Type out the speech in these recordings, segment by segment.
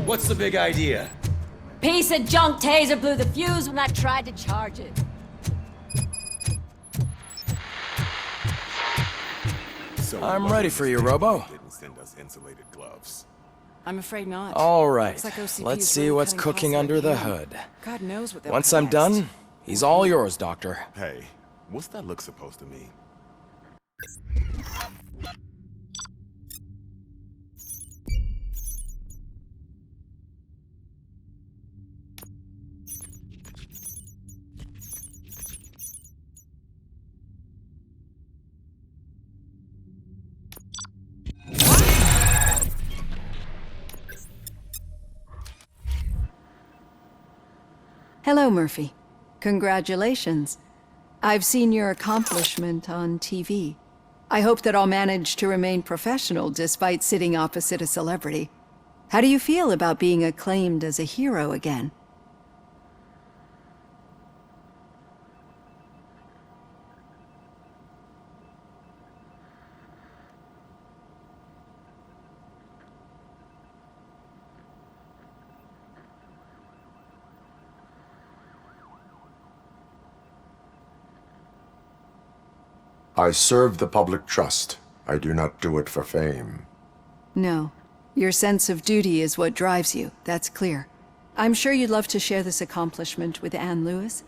What's the big idea? Piece of junk taser blew the fuse when I tried to charge it. So I'm ready for you, Robo. Didn't send us insulated gloves. I'm afraid not. All right, Looks like OCP let's is see really what's cutting cooking costs under like the hell. hood. God knows what they'll Once cut I'm next. done, he's all yours, Doctor. Hey, what's that look supposed to mean? Hello, Murphy. Congratulations. I've seen your accomplishment on TV. I hope that I'll manage to remain professional despite sitting opposite a celebrity. How do you feel about being acclaimed as a hero again? I serve the public trust. I do not do it for fame. No. Your sense of duty is what drives you, that's clear. I'm sure you'd love to share this accomplishment with Anne Lewis.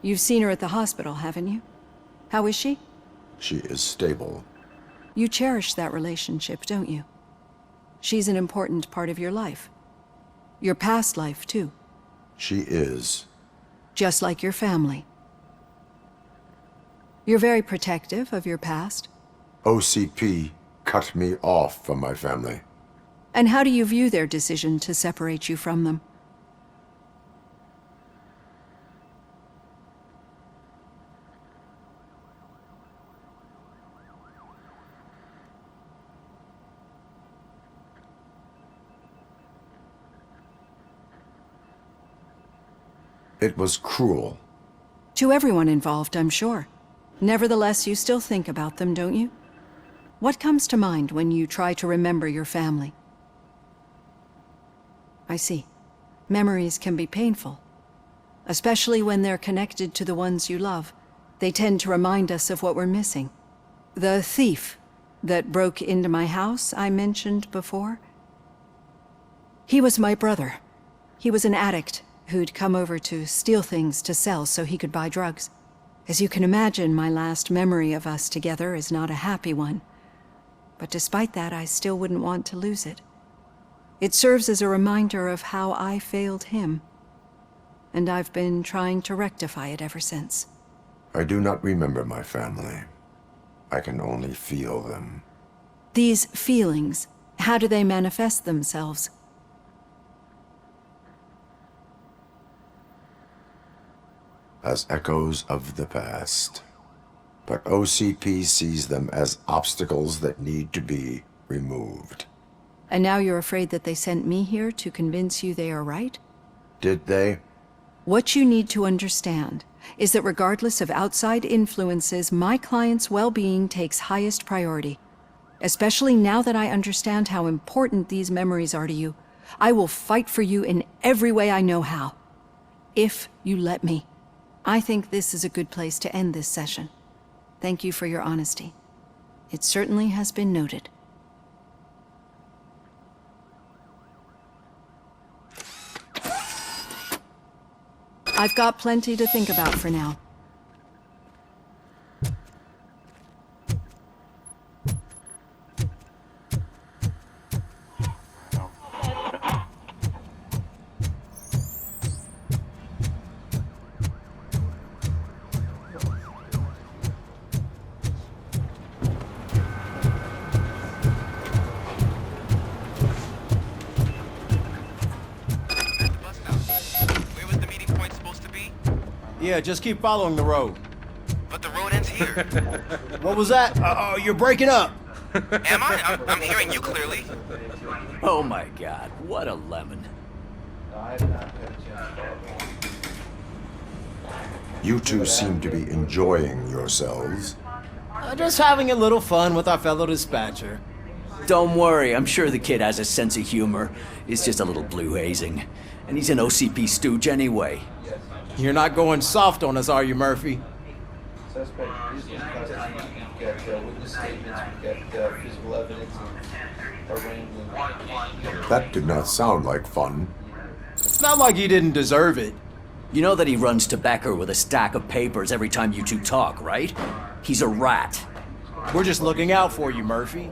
You've seen her at the hospital, haven't you? How is she? She is stable. You cherish that relationship, don't you? She's an important part of your life. Your past life, too. She is. Just like your family. You're very protective of your past. OCP cut me off from my family. And how do you view their decision to separate you from them? It was cruel. To everyone involved, I'm sure. Nevertheless, you still think about them, don't you? What comes to mind when you try to remember your family? I see. Memories can be painful, especially when they're connected to the ones you love. They tend to remind us of what we're missing. The thief that broke into my house I mentioned before? He was my brother. He was an addict who'd come over to steal things to sell so he could buy drugs. As you can imagine, my last memory of us together is not a happy one. But despite that, I still wouldn't want to lose it. It serves as a reminder of how I failed him. And I've been trying to rectify it ever since. I do not remember my family. I can only feel them. These feelings, how do they manifest themselves? As echoes of the past. But OCP sees them as obstacles that need to be removed. And now you're afraid that they sent me here to convince you they are right? Did they? What you need to understand is that regardless of outside influences, my client's well-being takes highest priority. Especially now that I understand how important these memories are to you, I will fight for you in every way I know how. If you let me. I think this is a good place to end this session. Thank you for your honesty. It certainly has been noted. I've got plenty to think about for now. Yeah, just keep following the road. But the road ends here. What was that? Uh-oh, you're breaking up. Am I? I'm hearing you clearly. Oh my god, what a lemon. You two seem to be enjoying yourselves. Just having a little fun with our fellow dispatcher. Don't worry, I'm sure the kid has a sense of humor. It's just a little blue hazing. And he's an OCP stooge anyway. You're not going soft on us, are you, Murphy? Suspect is in custody. We've got witness statements, we've got physical evidence, arraignment. That did not sound like fun. It's not like he didn't deserve it. You know that he runs to Becker with a stack of papers every time you two talk, right? He's a rat. We're just looking out for you, Murphy.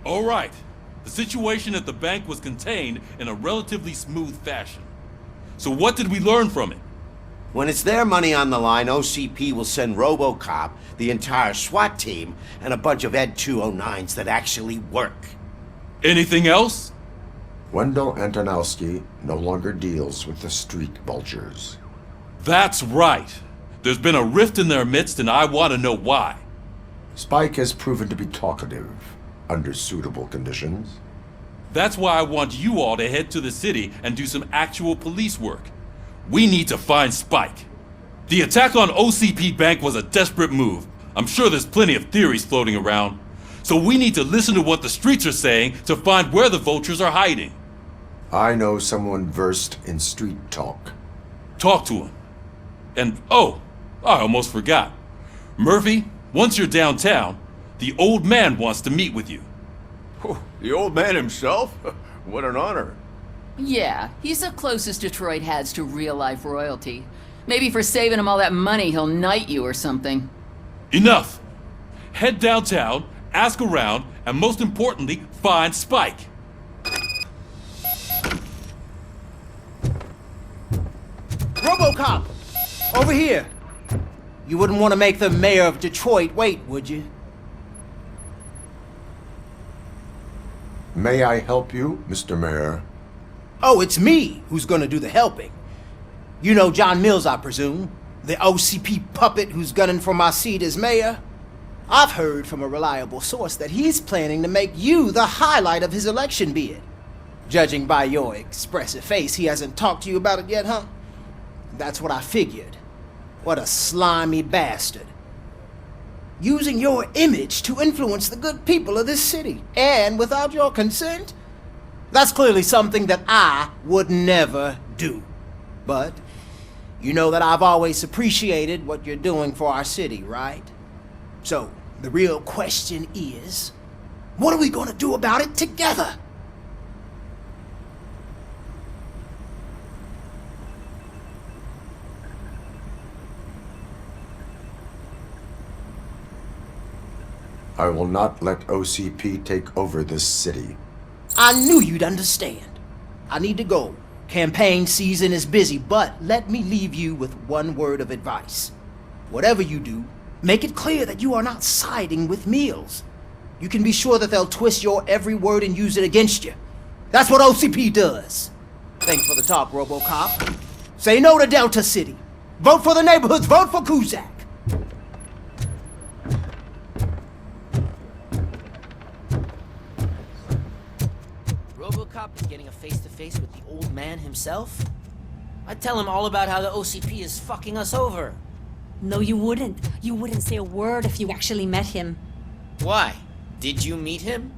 All right. The situation at the bank was contained in a relatively smooth fashion. So what did we learn from it? When it's their money on the line, OCP will send Robocop, the entire SWAT team, and a bunch of Ed 209s that actually work. Anything else? Wendell Antonowski no longer deals with the street vultures. That's right. There's been a rift in their midst, and I want to know why. Spike has proven to be talkative, under suitable conditions. That's why I want you all to head to the city and do some actual police work. We need to find Spike. The attack on OCP Bank was a desperate move. I'm sure there's plenty of theories floating around. So we need to listen to what the streets are saying to find where the vultures are hiding. I know someone versed in street talk. Talk to him. And oh, I almost forgot. Murphy, once you're downtown, the old man wants to meet with you. Oh, the old man himself? What an honor. Yeah, he's the closest Detroit has to real-life royalty. Maybe for saving him all that money, he'll knight you or something. Enough! Head downtown, ask around, and most importantly, find Spike. Robocop! Over here! You wouldn't want to make the mayor of Detroit wait, would you? May I help you, Mr. Mayor? Oh, it's me who's gonna do the helping. You know John Mills, I presume? The OCP puppet who's gunning for my seat as mayor? I've heard from a reliable source that he's planning to make you the highlight of his election bid. Judging by your expressive face, he hasn't talked to you about it yet, huh? That's what I figured. What a slimy bastard. Using your image to influence the good people of this city, and without your consent? That's clearly something that I would never do. But you know that I've always appreciated what you're doing for our city, right? So, the real question is, what are we gonna do about it together? I will not let OCP take over this city. I knew you'd understand. I need to go. Campaign season is busy, but let me leave you with one word of advice. Whatever you do, make it clear that you are not siding with Mills. You can be sure that they'll twist your every word and use it against you. That's what OCP does. Thanks for the talk, Robocop. Say no to Delta City. Vote for the neighborhoods. Vote for Kuzak. Robocop is getting a face-to-face with the old man himself? I'd tell him all about how the OCP is fucking us over. No, you wouldn't. You wouldn't say a word if you actually met him. Why? Did you meet him?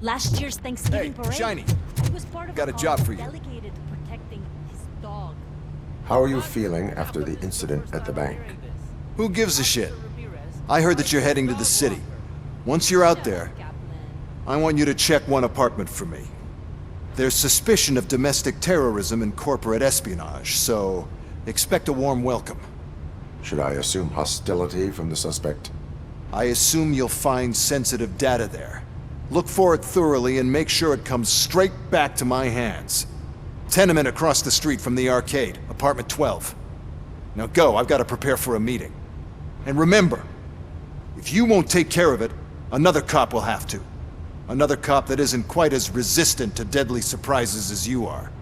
Last year's Thanksgiving parade. Shiny. He was part of Got a cause job for you. delegated to protecting his dog. How are you feeling after the incident at the bank? Who gives a shit? I heard that you're heading to the city. Once you're out there, I want you to check one apartment for me. There's suspicion of domestic terrorism and corporate espionage, so expect a warm welcome. Should I assume hostility from the suspect? I assume you'll find sensitive data there. Look for it thoroughly and make sure it comes straight back to my hands. Tenement across the street from the arcade, apartment 12. Now go, I've got to prepare for a meeting. And remember, if you won't take care of it, another cop will have to. Another cop that isn't quite as resistant to deadly surprises as you are.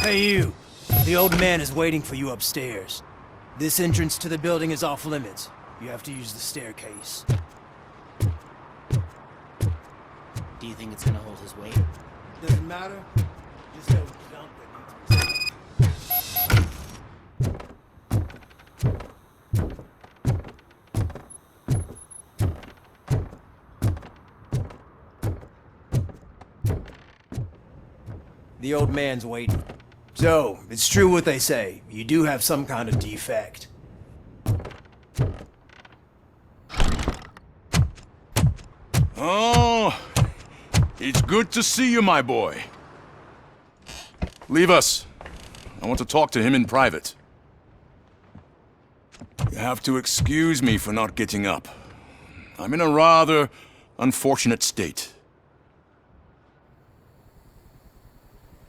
Hey, you. The old man is waiting for you upstairs. This entrance to the building is off limits. You have to use the staircase. Do you think it's gonna hold his weight? Doesn't matter. Just no junk that needs to be The old man's waiting. So, it's true what they say. You do have some kind of defect. Oh, it's good to see you, my boy. Leave us. I want to talk to him in private. You have to excuse me for not getting up. I'm in a rather unfortunate state.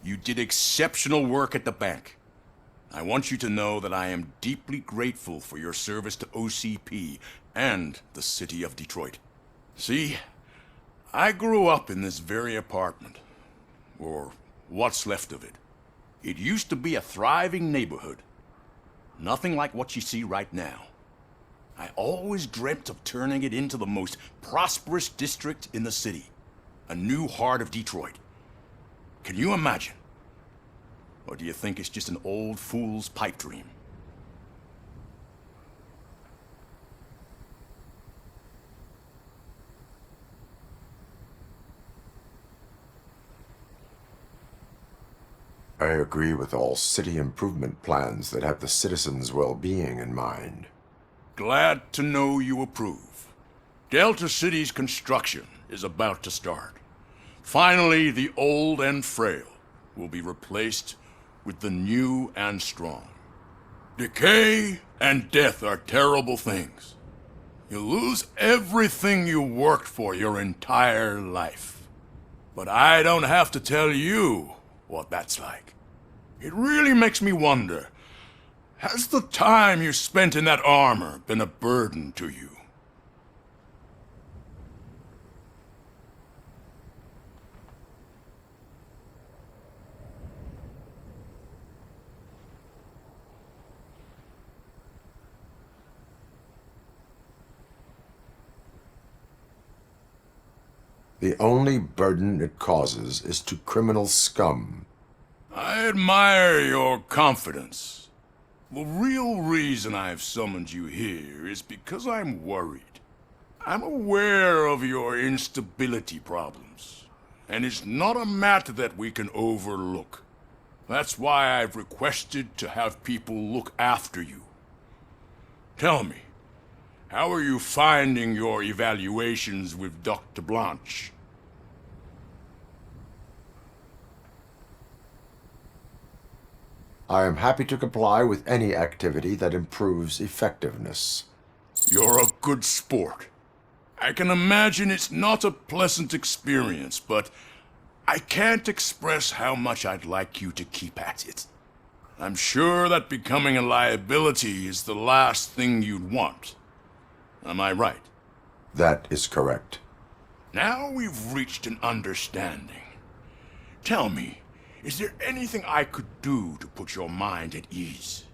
You did exceptional work at the bank. I want you to know that I am deeply grateful for your service to OCP and the city of Detroit. See, I grew up in this very apartment, or what's left of it. It used to be a thriving neighborhood. Nothing like what you see right now. I always dreamt of turning it into the most prosperous district in the city. A new heart of Detroit. Can you imagine? Or do you think it's just an old fool's pipe dream? I agree with all city improvement plans that have the citizens' well-being in mind. Glad to know you approve. Delta City's construction is about to start. Finally, the old and frail will be replaced with the new and strong. Decay and death are terrible things. You lose everything you worked for your entire life. But I don't have to tell you what that's like. It really makes me wonder, has the time you spent in that armor been a burden to you? The only burden it causes is to criminal scum. I admire your confidence. The real reason I've summoned you here is because I'm worried. I'm aware of your instability problems, and it's not a matter that we can overlook. That's why I've requested to have people look after you. Tell me, how are you finding your evaluations with Dr. Blanche? I am happy to comply with any activity that improves effectiveness. You're a good sport. I can imagine it's not a pleasant experience, but I can't express how much I'd like you to keep at it. I'm sure that becoming a liability is the last thing you'd want. Am I right? That is correct. Now we've reached an understanding. Tell me, is there anything I could do to put your mind at ease?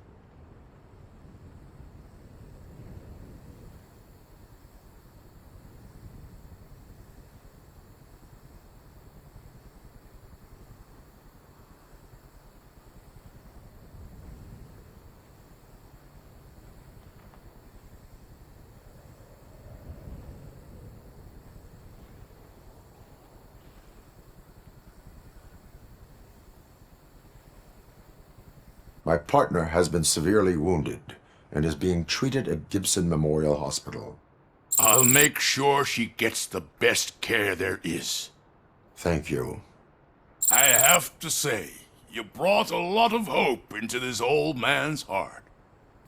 My partner has been severely wounded and is being treated at Gibson Memorial Hospital. I'll make sure she gets the best care there is. Thank you. I have to say, you brought a lot of hope into this old man's heart.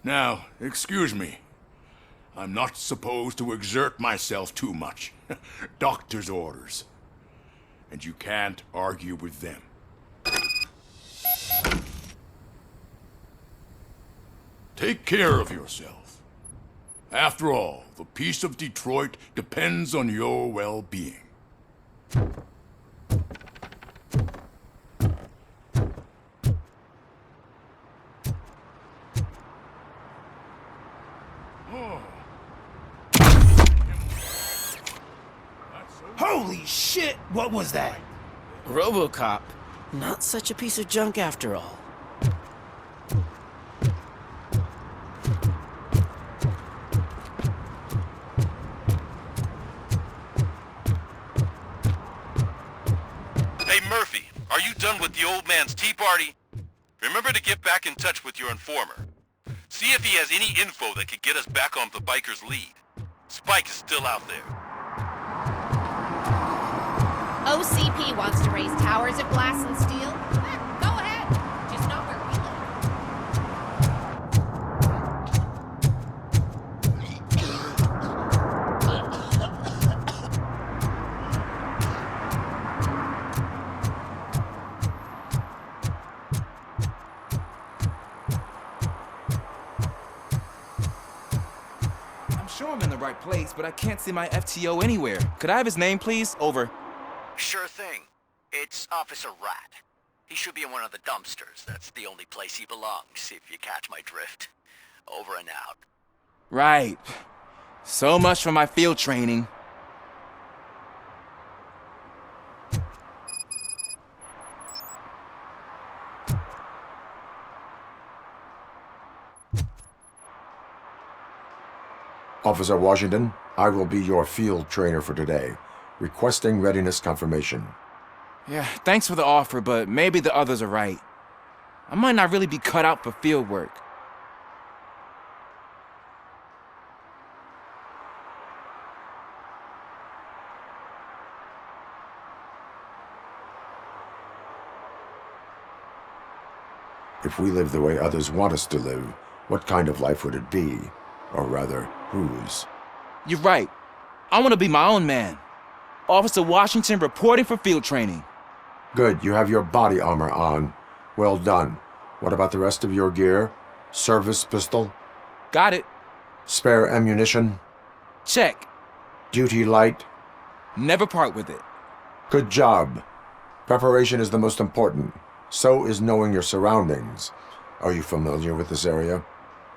Now, excuse me. I'm not supposed to exert myself too much. Doctor's orders. And you can't argue with them. Take care of yourself. After all, the peace of Detroit depends on your well-being. Holy shit, what was that? Robocop. Not such a piece of junk after all. Hey, Murphy, are you done with the old man's tea party? Remember to get back in touch with your informer. See if he has any info that could get us back on the biker's lead. Spike is still out there. OCP wants to raise towers of glass and steel. Go ahead. Just not where we live. I'm sure I'm in the right place, but I can't see my FTO anywhere. Could I have his name, please? Over. Sure thing. It's Officer Rat. He should be in one of the dumpsters. That's the only place he belongs, if you catch my drift. Over and out. Right. So much for my field training. Officer Washington, I will be your field trainer for today. Requesting readiness confirmation. Yeah, thanks for the offer, but maybe the others are right. I might not really be cut out for field work. If we live the way others want us to live, what kind of life would it be? Or rather, whose? You're right. I want to be my own man. Officer Washington reporting for field training. Good, you have your body armor on. Well done. What about the rest of your gear? Service pistol? Got it. Spare ammunition? Check. Duty light? Never part with it. Good job. Preparation is the most important. So is knowing your surroundings. Are you familiar with this area?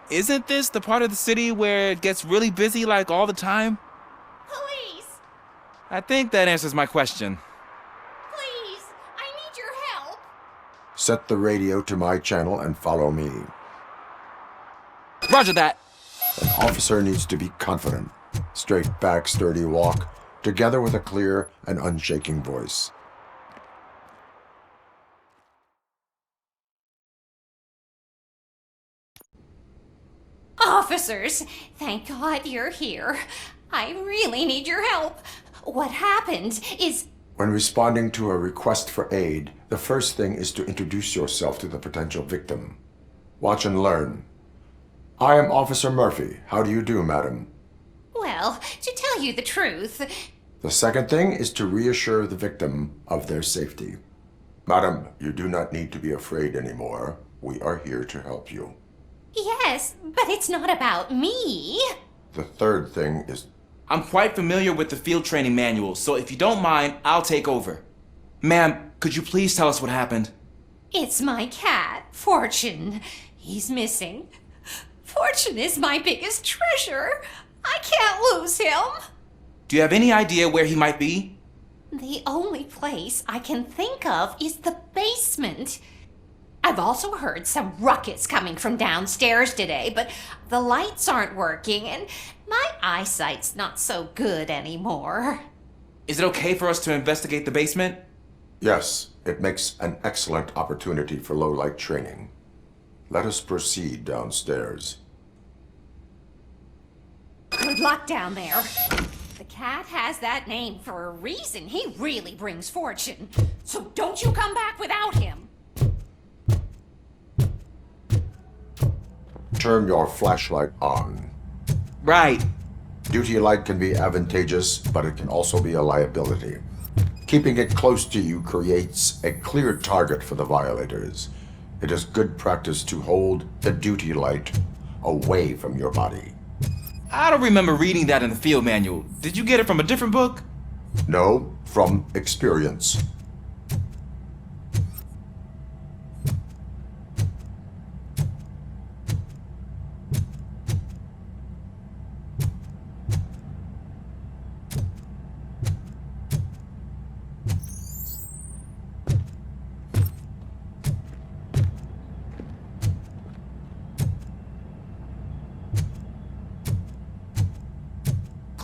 Isn't this the part of the city where it gets really busy like all the time? Police! I think that answers my question. Please! I need your help! Set the radio to my channel and follow me. Roger that! An officer needs to be confident. Straight back, sturdy walk, together with a clear and unshaking voice. Officers, thank God you're here. I really need your help. What happened is... When responding to a request for aid, the first thing is to introduce yourself to the potential victim. Watch and learn. I am Officer Murphy. How do you do, madam? Well, to tell you the truth... The second thing is to reassure the victim of their safety. Madam, you do not need to be afraid anymore. We are here to help you. Yes, but it's not about me. The third thing is... I'm quite familiar with the field training manual, so if you don't mind, I'll take over. Ma'am, could you please tell us what happened? It's my cat, Fortune. He's missing. Fortune is my biggest treasure. I can't lose him. Do you have any idea where he might be? The only place I can think of is the basement. I've also heard some ruckus coming from downstairs today, but the lights aren't working and my eyesight's not so good anymore. Is it okay for us to investigate the basement? Yes, it makes an excellent opportunity for low-light training. Let us proceed downstairs. Good luck down there. The cat has that name for a reason. He really brings fortune. So don't you come back without him. Turn your flashlight on. Right. Duty light can be advantageous, but it can also be a liability. Keeping it close to you creates a clear target for the violators. It is good practice to hold the duty light away from your body. I don't remember reading that in the field manual. Did you get it from a different book? No, from experience.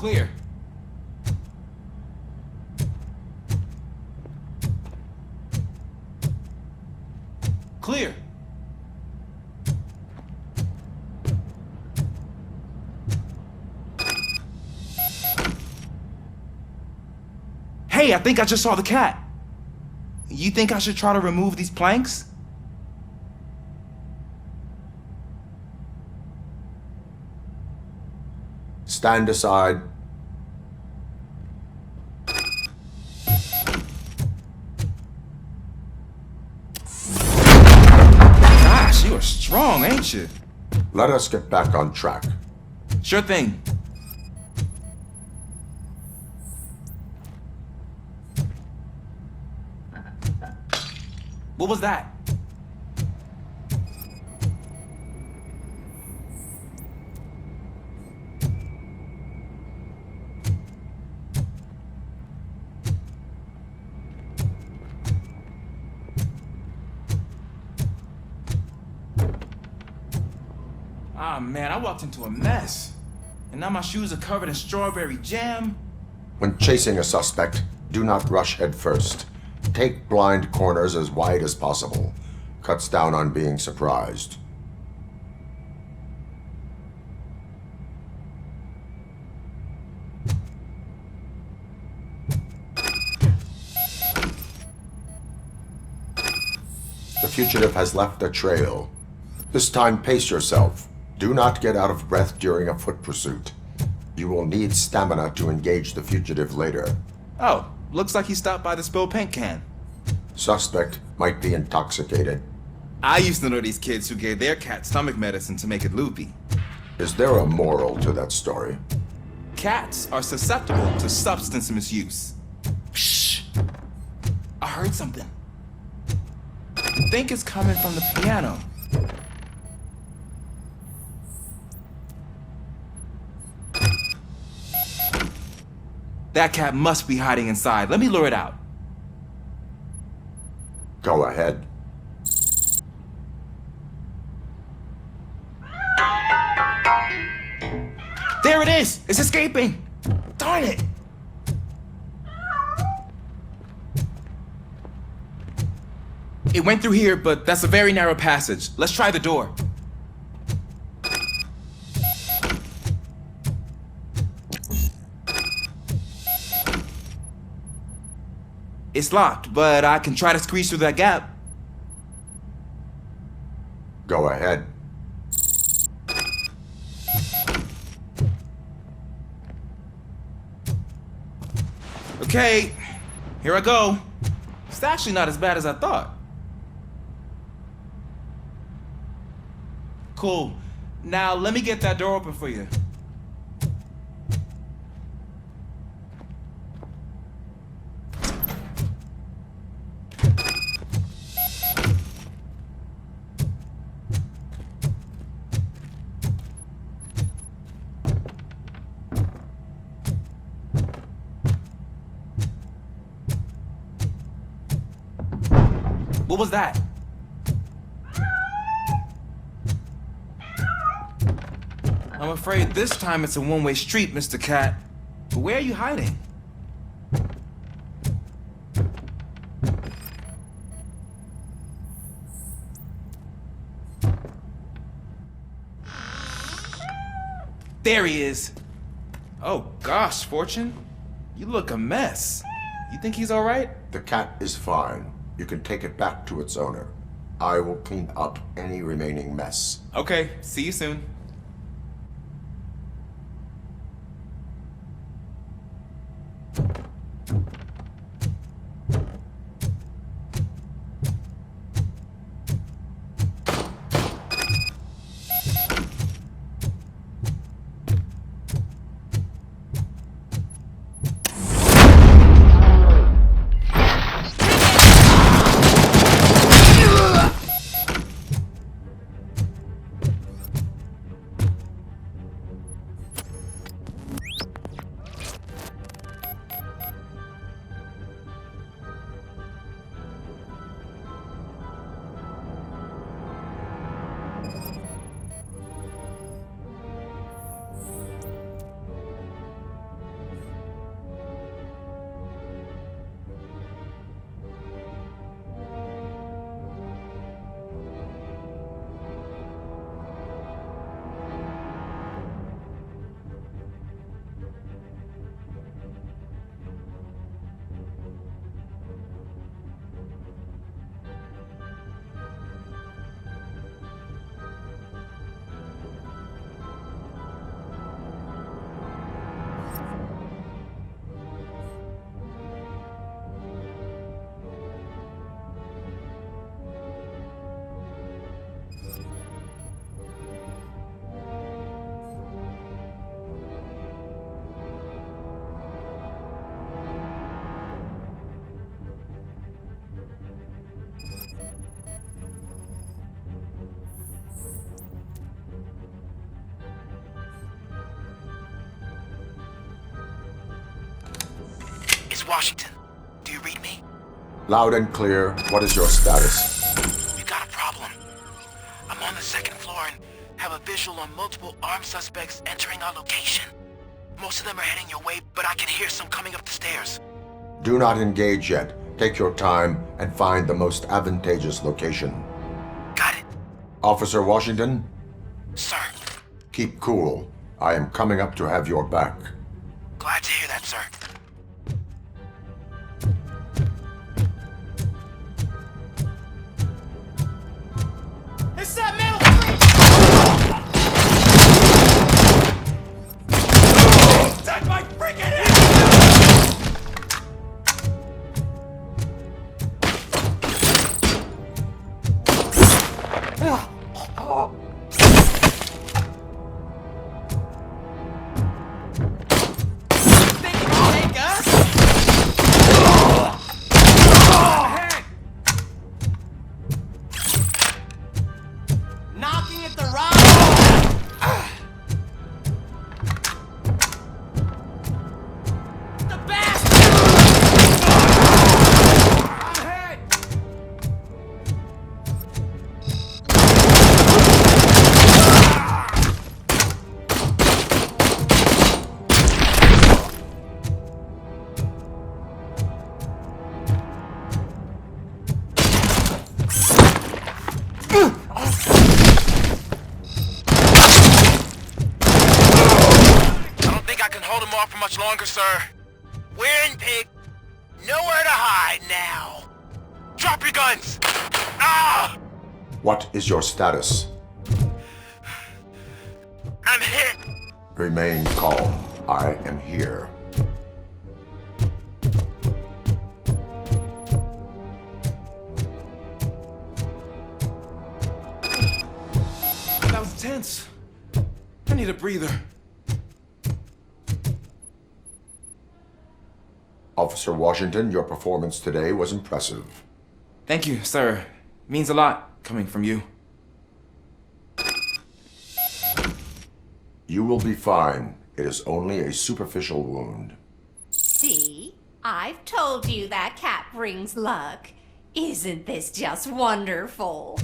Clear. Clear. Hey, I think I just saw the cat. You think I should try to remove these planks? Stand aside. Gosh, you are strong, ain't you? Let us get back on track. Sure thing. What was that? Ah, man, I walked into a mess. And now my shoes are covered in strawberry jam. When chasing a suspect, do not rush head first. Take blind corners as wide as possible. Cuts down on being surprised. The fugitive has left a trail. This time, pace yourself. Do not get out of breath during a foot pursuit. You will need stamina to engage the fugitive later. Oh, looks like he stopped by the spilled paint can. Suspect might be intoxicated. I used to know these kids who gave their cat stomach medicine to make it loopy. Is there a moral to that story? Cats are susceptible to substance misuse. Shh! I heard something. I think it's coming from the piano. That cat must be hiding inside. Let me lure it out. Go ahead. There it is! It's escaping! Darn it! It went through here, but that's a very narrow passage. Let's try the door. It's locked, but I can try to squeeze through that gap. Go ahead. Okay, here I go. It's actually not as bad as I thought. Cool. Now let me get that door open for you. What was that? I'm afraid this time it's a one-way street, Mr. Cat. But where are you hiding? There he is. Oh gosh, Fortune. You look a mess. You think he's all right? The cat is fine. You can take it back to its owner. I will clean up any remaining mess. Okay, see you soon. is Washington. Do you read me? Loud and clear. What is your status? We got a problem. I'm on the second floor and have a visual on multiple armed suspects entering our location. Most of them are heading your way, but I can hear some coming up the stairs. Do not engage yet. Take your time and find the most advantageous location. Got it. Officer Washington? Sir. Keep cool. I am coming up to have your back. Glad to hear that, sir. It's that metal Take my freaking head! knocking at the rock. The bastard! I'm hit! For much longer, sir. We're in Pig. Nowhere to hide now. Drop your guns! Ah! What is your status? I'm hit. Remain calm. I am here. That was tense. I need a breather. Officer Washington, your performance today was impressive. Thank you, sir. Means a lot coming from you. You will be fine. It is only a superficial wound. See? I've told you that cat brings luck. Isn't this just wonderful?